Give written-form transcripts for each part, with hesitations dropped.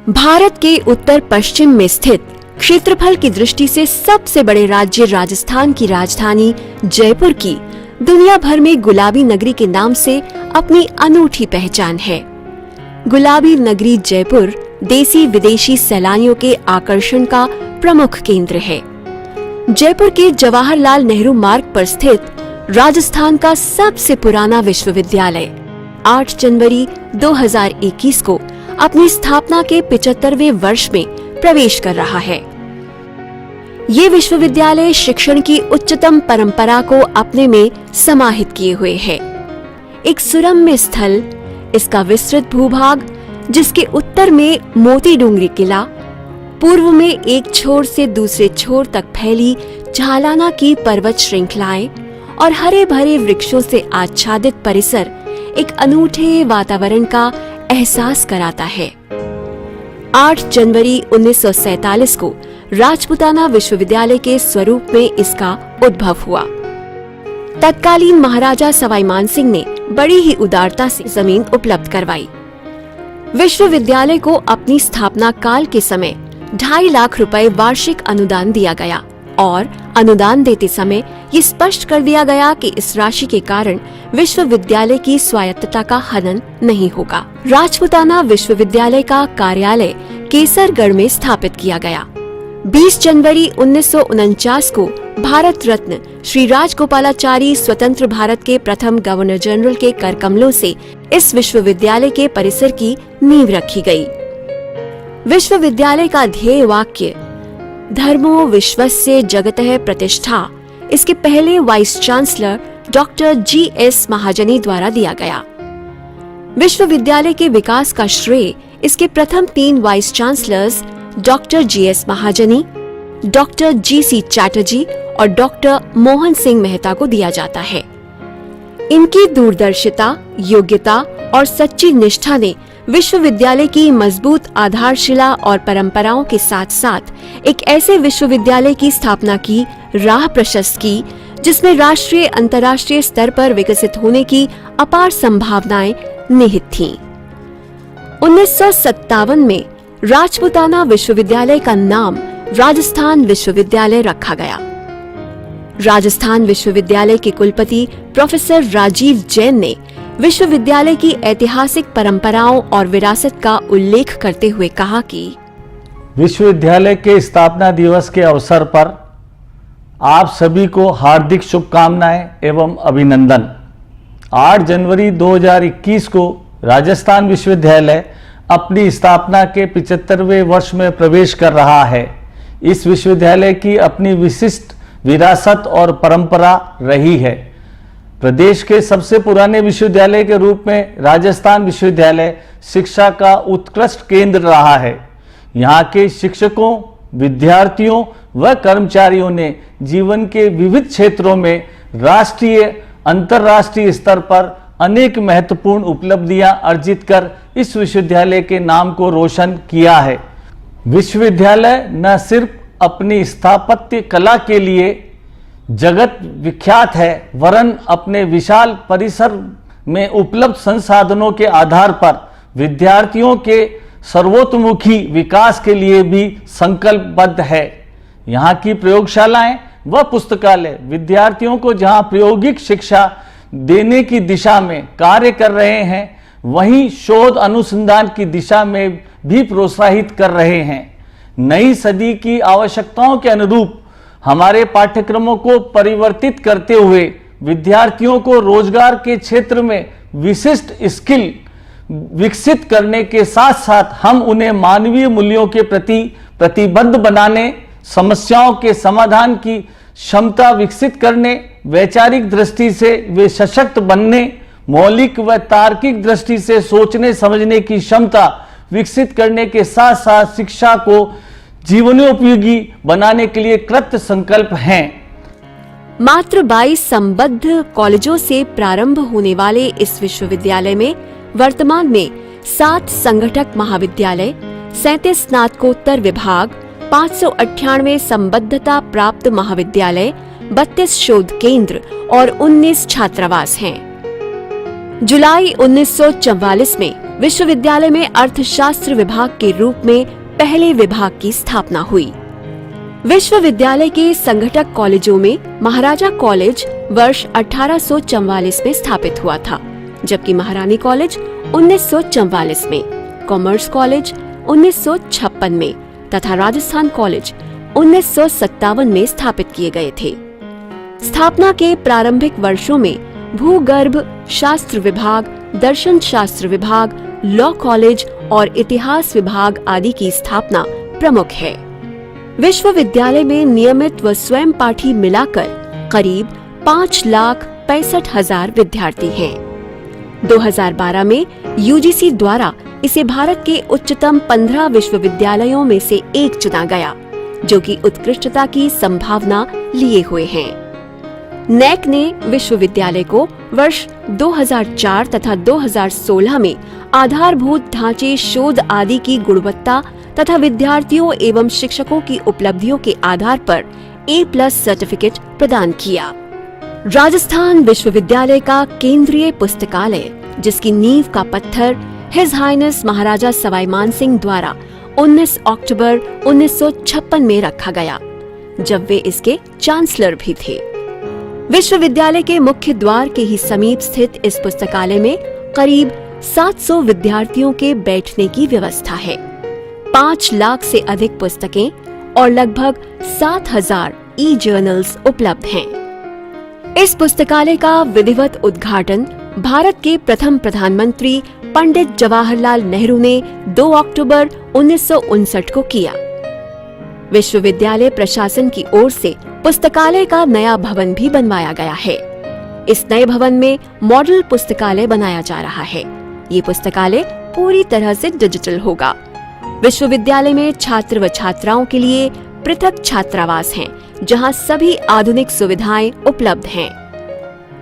भारत के उत्तर पश्चिम में स्थित क्षेत्रफल की दृष्टि से सबसे बड़े राज्य राजस्थान की राजधानी जयपुर की दुनिया भर में गुलाबी नगरी के नाम से अपनी अनूठी पहचान है। गुलाबी नगरी जयपुर देसी विदेशी सैलानियों के आकर्षण का प्रमुख केंद्र है। जयपुर के जवाहरलाल नेहरू मार्ग पर स्थित राजस्थान का सबसे पुराना विश्वविद्यालय 8 जनवरी 2021 को अपनी स्थापना के 75वें वर्ष में प्रवेश कर रहा है। ये विश्वविद्यालय शिक्षण की उच्चतम परंपरा को अपने में समाहित किए हुए है। एक सुरम्य स्थल, इसका विस्तृत भूभाग जिसके उत्तर में मोती डूंगरी किला, पूर्व में एक छोर से दूसरे छोर तक फैली झालाना की पर्वत श्रृंखलाएं और हरे भरे वृक्षों से आच्छादित परिसर एक अनूठे वातावरण का एहसास कराता है। 8 जनवरी 1947 को राजपुताना विश्वविद्यालय के स्वरूप में इसका उद्भव हुआ। तत्कालीन महाराजा सवाई मानसिंह ने बड़ी ही उदारता से जमीन उपलब्ध करवाई। विश्वविद्यालय को अपनी स्थापना काल के समय 2.5 लाख रुपए वार्षिक अनुदान दिया गया और अनुदान देते समय ये स्पष्ट कर दिया गया कि इस राशि के कारण विश्वविद्यालय की स्वायत्तता का हनन नहीं होगा। राजपुताना विश्वविद्यालय का कार्यालय केसरगढ़ में स्थापित किया गया। 20 जनवरी 1949 को भारत रत्न श्री राजगोपालाचारी स्वतंत्र भारत के प्रथम गवर्नर जनरल के करकमलों से इस विश्वविद्यालय के परिसर की नींव रखी गई। विश्वविद्यालय का ध्येय वाक्य धर्मो विश्वस्य जगतः प्रतिष्ठा इसके पहले वाइस चांसलर डॉक्टर GS महाजनी द्वारा दिया गया। विश्वविद्यालय के विकास का श्रेय इसके प्रथम 3 वाइस चांसलर्स डॉक्टर GS महाजनी, डॉक्टर GC चैटर्जी और डॉक्टर मोहन सिंह मेहता को दिया जाता है। इनकी दूरदर्शिता, योग्यता और सच्ची निष्ठा ने विश्वविद्यालय की मजबूत आधारशिला और परंपराओं के साथ साथ एक ऐसे विश्वविद्यालय की स्थापना की राह प्रशस्त की जिसमें राष्ट्रीय अंतर्राष्ट्रीय स्तर पर विकसित होने की अपार संभावनाएं निहित थीं। 1957 में राजपुताना विश्वविद्यालय का नाम राजस्थान विश्वविद्यालय रखा गया। राजस्थान विश्वविद्यालय के कुलपति प्रोफेसर राजीव जैन ने विश्वविद्यालय की ऐतिहासिक परंपराओं और विरासत का उल्लेख करते हुए कहा कि विश्वविद्यालय के स्थापना दिवस के अवसर पर आप सभी को हार्दिक शुभकामनाएं एवं अभिनंदन। 8 जनवरी 2021 को राजस्थान विश्वविद्यालय अपनी स्थापना के 75वें वर्ष में प्रवेश कर रहा है। इस विश्वविद्यालय की अपनी विशिष्ट विरासत और परंपरा रही है। प्रदेश के सबसे पुराने विश्वविद्यालय के रूप में राजस्थान विश्वविद्यालय शिक्षा का उत्कृष्ट केंद्र रहा है। यहाँ के शिक्षकों, विद्यार्थियों व कर्मचारियों ने जीवन के विविध क्षेत्रों में राष्ट्रीय, अंतर्राष्ट्रीय स्तर पर अनेक महत्वपूर्ण उपलब्धियां अर्जित कर इस विश्वविद्यालय के नाम को रोशन किया है। विश्वविद्यालय न सिर्फ अपनी स्थापत्य कला के लिए जगत विख्यात है, वरन अपने विशाल परिसर में उपलब्ध संसाधनों के आधार पर विद्यार्थियों के सर्वतोमुखी विकास के लिए भी संकल्पबद्ध है। यहाँ की प्रयोगशालाएं व पुस्तकालय विद्यार्थियों को जहाँ प्रायोगिक शिक्षा देने की दिशा में कार्य कर रहे हैं, वहीं शोध अनुसंधान की दिशा में भी प्रोत्साहित कर रहे हैं। नई सदी की आवश्यकताओं के अनुरूप हमारे पाठ्यक्रमों को परिवर्तित करते हुए विद्यार्थियों को रोजगार के क्षेत्र में विशिष्ट स्किल विकसित करने के साथ साथ हम उन्हें मानवीय मूल्यों के प्रति प्रतिबद्ध बनाने, समस्याओं के समाधान की क्षमता विकसित करने, वैचारिक दृष्टि से वे सशक्त बनने, मौलिक व तार्किक दृष्टि से सोचने समझने की क्षमता विकसित करने के साथ साथ शिक्षा को जीवनोपयोगी बनाने के लिए कृत संकल्प हैं। मात्र 22 संबद्ध कॉलेजों से प्रारंभ होने वाले इस विश्वविद्यालय में वर्तमान में 7 संघटक महाविद्यालय, 37 स्नातकोत्तर विभाग, 598 संबद्धता प्राप्त महाविद्यालय, 32 शोध केंद्र और 19 छात्रावास हैं। जुलाई 1944 में विश्वविद्यालय में अर्थशास्त्र विभाग के रूप में पहले विभाग की स्थापना हुई। विश्वविद्यालय के संघटक कॉलेजों में महाराजा कॉलेज वर्ष 1844 में स्थापित हुआ था, जबकि महारानी कॉलेज 1944 में, कॉमर्स कॉलेज 1956 में तथा राजस्थान कॉलेज 1957 में स्थापित किए गए थे। स्थापना के प्रारंभिक वर्षों में भूगर्भ शास्त्र विभाग, दर्शन शास्त्र विभाग, लॉ कॉलेज और इतिहास विभाग आदि की स्थापना प्रमुख है। विश्वविद्यालय में नियमित व स्वयं पाठी मिलाकर करीब 5,65,000 विद्यार्थी हैं। 2012 में यूजीसी द्वारा इसे भारत के उच्चतम 15 विश्वविद्यालयों में से एक चुना गया, जो कि उत्कृष्टता की संभावना लिए हुए हैं। नैक ने विश्वविद्यालय को वर्ष 2004 तथा 2016 में आधारभूत ढांचे, शोध आदि की गुणवत्ता तथा विद्यार्थियों एवं शिक्षकों की उपलब्धियों के आधार पर A+ सर्टिफिकेट प्रदान किया। राजस्थान विश्वविद्यालय का केंद्रीय पुस्तकालय, जिसकी नींव का पत्थर हिज हाइनेस महाराजा सवाई मानसिंह द्वारा 19 अक्टूबर 1956 में रखा गया, जब वे इसके चांसलर भी थे। विश्वविद्यालय के मुख्य द्वार के ही समीप स्थित इस पुस्तकालय में करीब 700 विद्यार्थियों के बैठने की व्यवस्था है। 5 लाख से अधिक पुस्तकें और लगभग 7,000 ई-जर्नल्स उपलब्ध हैं। इस पुस्तकालय का विधिवत उद्घाटन भारत के प्रथम प्रधानमंत्री पंडित जवाहरलाल नेहरू ने 2 अक्टूबर 1959 को किया। विश्वविद्यालय प्रशासन की ओर से पुस्तकालय का नया भवन भी बनवाया गया है। इस नए भवन में मॉडल पुस्तकालय बनाया जा रहा है। ये पुस्तकालय पूरी तरह से डिजिटल होगा। विश्वविद्यालय में छात्र व छात्राओं के लिए पृथक छात्रावास हैं, जहां सभी आधुनिक सुविधाएं उपलब्ध हैं।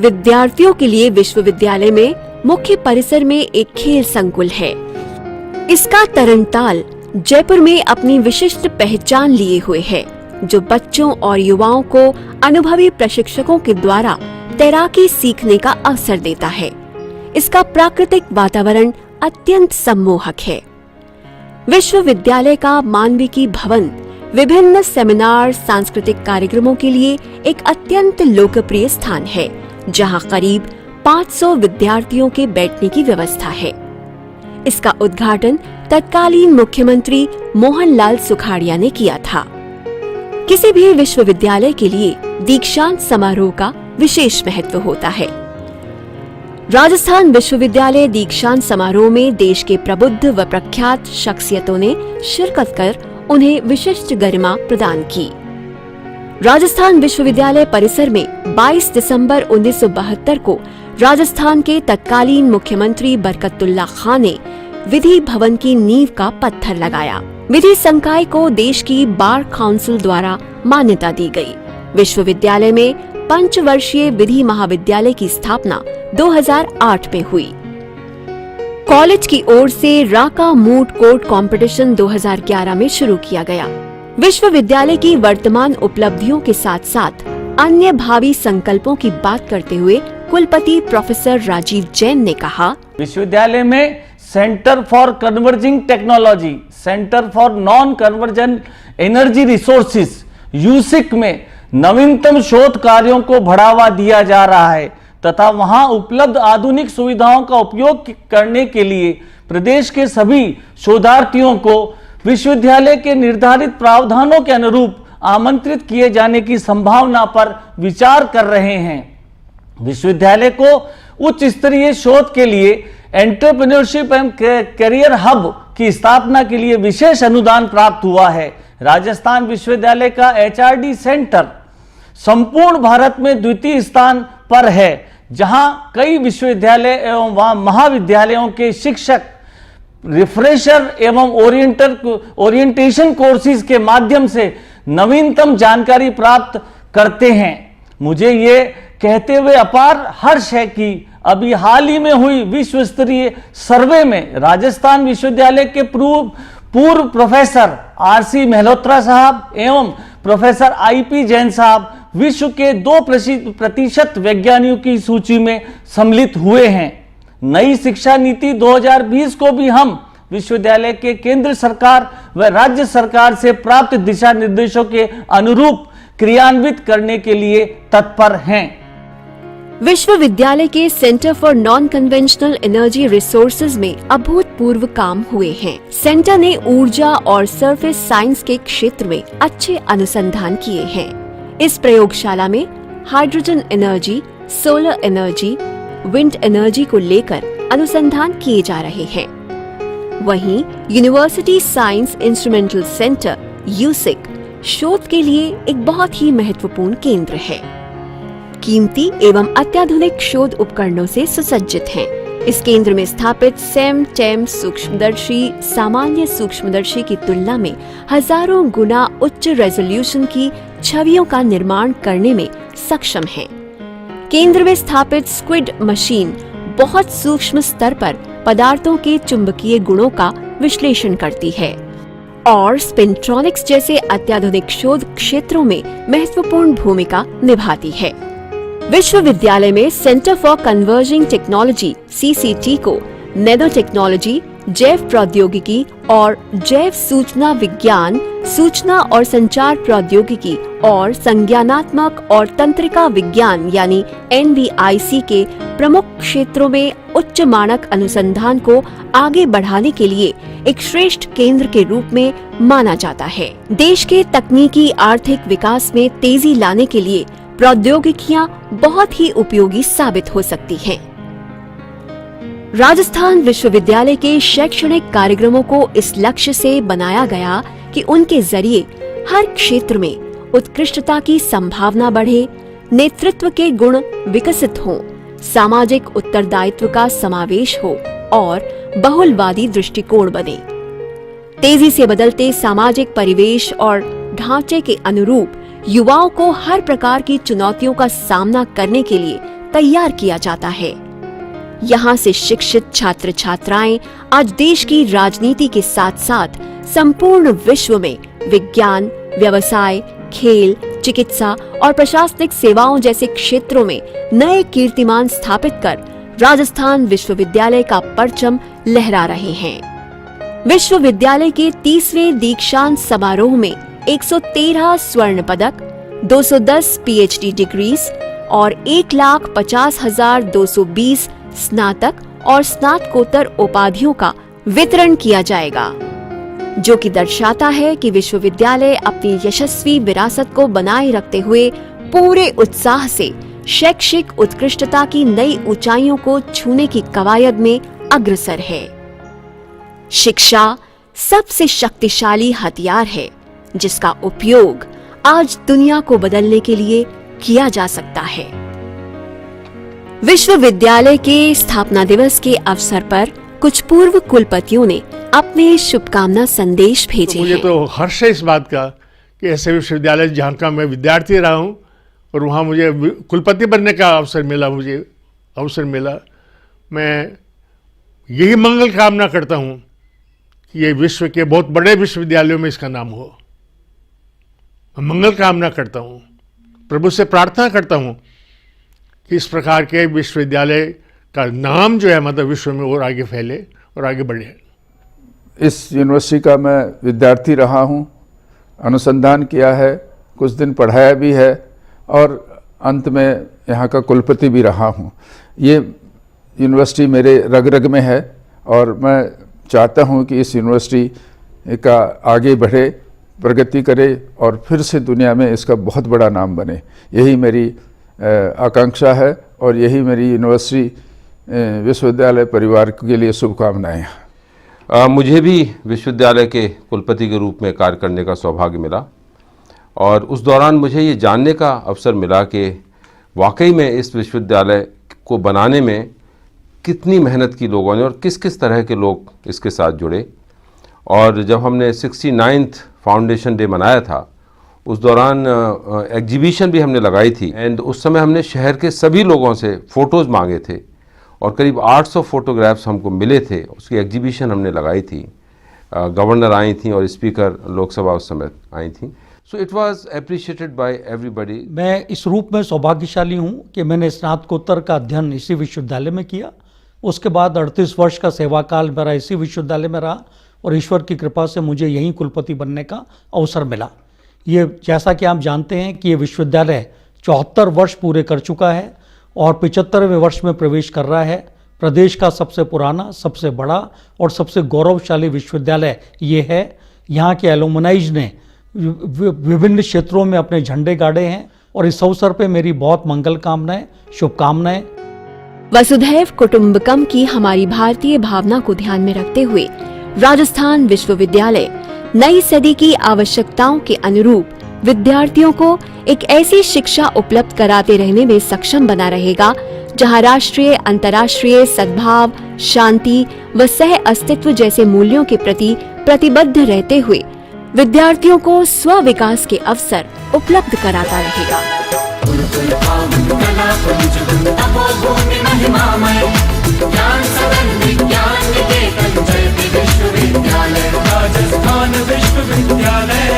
विद्यार्थियों के लिए विश्वविद्यालय में मुख्य परिसर में एक खेल संकुल है। इसका तरणताल जयपुर में अपनी विशिष्ट पहचान लिए हुए है, जो बच्चों और युवाओं को अनुभवी प्रशिक्षकों के द्वारा तैराकी सीखने का अवसर देता है। इसका प्राकृतिक वातावरण अत्यंत सम्मोहक है। विश्वविद्यालय का मानविकी भवन विभिन्न सेमिनार, सांस्कृतिक कार्यक्रमों के लिए एक अत्यंत लोकप्रिय स्थान है, जहां करीब 500 विद्यार्थियों के बैठने की व्यवस्था है। इसका उद्घाटन तत्कालीन मुख्यमंत्री मोहनलाल सुखाड़िया ने किया था। किसी भी विश्वविद्यालय के लिए दीक्षांत समारोह का विशेष महत्व होता है। राजस्थान विश्वविद्यालय दीक्षांत समारोह में देश के प्रबुद्ध व प्रख्यात शख्सियतों ने शिरकत कर उन्हें विशिष्ट गरिमा प्रदान की। राजस्थान विश्वविद्यालय परिसर में 22 दिसंबर 1972 को राजस्थान के तत्कालीन मुख्यमंत्री बरकतुल्ला खान ने विधि भवन की नींव का पत्थर लगाया। विधि संकाय को देश की बार काउंसिल द्वारा मान्यता दी गई। विश्वविद्यालय में 5 वर्षीय विधि महाविद्यालय की स्थापना 2008 में हुई। कॉलेज की ओर से राका मूट कोर्ट कंपटीशन 2011 में शुरू किया गया। विश्वविद्यालय की वर्तमान उपलब्धियों के साथ साथ अन्य भावी संकल्पों की बात करते हुए कुलपति प्रोफेसर राजीव जैन ने कहा, विश्वविद्यालय में centre for converging technology, centre for non conversion energy resources USIC में नवीनतम शोध कार्यों को बढ़ावा दिया जा रहा है तथा वहां उपलब्ध आधुनिक सुविधाओं का उपयोग करने के लिए प्रदेश के सभी शोधार्थियों को विश्वविद्यालय के निर्धारित प्रावधानों के अनुरूप आमंत्रित किए जाने की संभावना पर विचार कर रहे हैं। विश्वविद्यालय को उच्च स्तरीय शोध के लिए एंटरप्रेन्योरशिप एंड करियर हब की स्थापना के लिए विशेष अनुदान प्राप्त हुआ है। राजस्थान विश्वविद्यालय का HRD सेंटर संपूर्ण भारत में द्वितीय स्थान पर है, जहां कई विश्वविद्यालय एवं वहां महाविद्यालयों के शिक्षक रिफ्रेशर एवं ओरिएंटेशन कोर्सेज के माध्यम से नवीनतम जानकारी प्राप्त करते हैं। मुझे ये कहते हुए अपार हर्ष है कि अभी हाल ही में हुई विश्व स्तरीय सर्वे में राजस्थान विश्वविद्यालय के पूर्व प्रोफेसर RC मेहलोत्रा साहब एवं प्रोफेसर IP जैन साहब विश्व के 2% वैज्ञानिकों की सूची में सम्मिलित हुए हैं। नई शिक्षा नीति 2020 को भी हम विश्वविद्यालय के केंद्र सरकार व राज्य सरकार से प्राप्त दिशा निर्देशों के अनुरूप क्रियान्वित करने के लिए तत्पर हैं। विश्वविद्यालय के centre for non conventional energy resources में अभूतपूर्व काम हुए हैं। सेंटर ने ऊर्जा और सरफेस साइंस के क्षेत्र में अच्छे अनुसंधान किए हैं। इस प्रयोगशाला में hydrogen energy, solar energy, wind energy को लेकर अनुसंधान किए जा रहे हैं। वहीं university science instrumental centre UIC शोध के लिए एक बहुत ही महत्वपूर्ण केंद्र है। कीमती एवं अत्याधुनिक शोध उपकरणों से सुसज्जित हैं। इस केंद्र में स्थापित सेम टेम सूक्ष्मदर्शी सामान्य सूक्ष्मदर्शी की तुलना में हजारों गुना उच्च रेजोल्यूशन की छवियों का निर्माण करने में सक्षम है। केंद्र में स्थापित स्क्विड मशीन बहुत सूक्ष्म स्तर पर पदार्थों के चुंबकीय गुणों का विश्लेषण करती है और स्पिंट्रॉनिक्स जैसे अत्याधुनिक शोध क्षेत्रों में महत्वपूर्ण भूमिका निभाती है। विश्वविद्यालय में centre for converging technology (CCT) को नैनो टेक्नोलॉजी, जैव प्रौद्योगिकी और जैव सूचना विज्ञान, सूचना और संचार प्रौद्योगिकी और संज्ञानात्मक और तंत्रिका विज्ञान यानी NVIC के प्रमुख क्षेत्रों में उच्च मानक अनुसंधान को आगे बढ़ाने के लिए एक श्रेष्ठ केंद्र के रूप में माना जाता है। देश के तकनीकी आर्थिक विकास में तेजी लाने के लिए प्रौद्योगिकियां बहुत ही उपयोगी साबित हो सकती हैं। राजस्थान विश्वविद्यालय के शैक्षणिक कार्यक्रमों को इस लक्ष्य से बनाया गया कि उनके जरिए हर क्षेत्र में उत्कृष्टता की संभावना बढ़े, नेतृत्व के गुण विकसित हों, सामाजिक उत्तरदायित्व का समावेश हो और बहुलवादी दृष्टिकोण बने। तेजी से बदलते सामाजिक परिवेश और ढांचे के अनुरूप युवाओं को हर प्रकार की चुनौतियों का सामना करने के लिए तैयार किया जाता है। यहाँ से शिक्षित छात्र छात्राएं आज देश की राजनीति के साथ साथ संपूर्ण विश्व में विज्ञान, व्यवसाय, खेल, चिकित्सा और प्रशासनिक सेवाओं जैसे क्षेत्रों में नए कीर्तिमान स्थापित कर राजस्थान विश्वविद्यालय का परचम लहरा रहे हैं। विश्वविद्यालय के 30वें दीक्षांत समारोह में 113 स्वर्ण पदक, 210 PhD डिग्रीज और 1,50,220 स्नातक और स्नातकोत्तर उपाधियों का वितरण किया जाएगा, जो कि दर्शाता है कि विश्वविद्यालय अपनी यशस्वी विरासत को बनाए रखते हुए पूरे उत्साह से शैक्षिक उत्कृष्टता की नई ऊंचाइयों को छूने की कवायद में अग्रसर है। शिक्षा सबसे शक्तिशाली हथियार है जिसका उपयोग आज दुनिया को बदलने के लिए किया जा सकता है। विश्वविद्यालय के स्थापना दिवस के अवसर पर कुछ पूर्व कुलपतियों ने अपने शुभकामना संदेश भेजे मुझे तो हर्ष है इस बात का कि ऐसे विश्वविद्यालय जहाँ का मैं विद्यार्थी रहा हूँ और वहाँ मुझे कुलपति बनने का अवसर मिला। मैं यही मंगल कामना करता हूँ कि ये विश्व के बहुत बड़े विश्वविद्यालयों में इसका नाम हो। मैं मंगल कामना करता हूँ, प्रभु से प्रार्थना करता हूँ कि इस प्रकार के विश्वविद्यालय का नाम जो है मतलब विश्व में और आगे फैले और आगे बढ़े। इस यूनिवर्सिटी का मैं विद्यार्थी रहा हूँ, अनुसंधान किया है, कुछ दिन पढ़ाया भी है और अंत में यहाँ का कुलपति भी रहा हूँ। ये यूनिवर्सिटी मेरे रग रग में है और मैं चाहता हूँ कि इस यूनिवर्सिटी का आगे बढ़े, प्रगति करे और फिर से दुनिया में इसका बहुत बड़ा नाम बने। यही मेरी आकांक्षा है और यही मेरी यूनिवर्सिटी विश्वविद्यालय परिवार के लिए शुभकामनाएं हैं। मुझे भी विश्वविद्यालय के कुलपति के रूप में कार्य करने का सौभाग्य मिला और उस दौरान मुझे ये जानने का अवसर मिला कि वाकई में इस विश्वविद्यालय को बनाने में कितनी मेहनत की लोगों ने और किस किस तरह के लोग इसके साथ जुड़े। और जब हमने 69th फाउंडेशन डे मनाया था उस दौरान एग्जीबिशन भी हमने लगाई थी एंड उस समय हमने शहर के सभी लोगों से फ़ोटोज़ मांगे थे और करीब 800 फोटोग्राफ्स हमको मिले थे। उसकी एग्जीबिशन हमने लगाई थी। गवर्नर आई थी और स्पीकर लोकसभा उस समय आई थी। So it was appreciated by everybody. मैं इस रूप में सौभाग्यशाली हूँ कि मैंने स्नातकोत्तर का अध्ययन इसी विश्वविद्यालय में किया। उसके बाद 38 वर्ष का सेवा काल मेरा इसी विश्वविद्यालय में रहा और ईश्वर की कृपा से मुझे यहीं कुलपति बनने का अवसर मिला। ये जैसा कि आप जानते हैं कि ये विश्वविद्यालय 74 वर्ष पूरे कर चुका है और 75वें वर्ष में प्रवेश कर रहा है। प्रदेश का सबसे पुराना, सबसे बड़ा और सबसे गौरवशाली विश्वविद्यालय ये है। यहाँ के एलुमनाइज ने विभिन्न क्षेत्रों में अपने झंडे गाड़े हैं और इस अवसर पे मेरी बहुत मंगल कामनाएं, शुभकामनाएं। वसुधैव कुटुंबकम की हमारी भारतीय भावना को ध्यान में रखते हुए राजस्थान विश्वविद्यालय नई सदी की आवश्यकताओं के अनुरूप विद्यार्थियों को एक ऐसी शिक्षा उपलब्ध कराते रहने में सक्षम बना रहेगा जहां राष्ट्रीय, अंतर्राष्ट्रीय सद्भाव, शांति व सह अस्तित्व जैसे मूल्यों के प्रति प्रतिबद्ध रहते हुए विद्यार्थियों को स्व विकास के अवसर उपलब्ध कराता रहेगा। राजस्थान विश्वविद्यालय।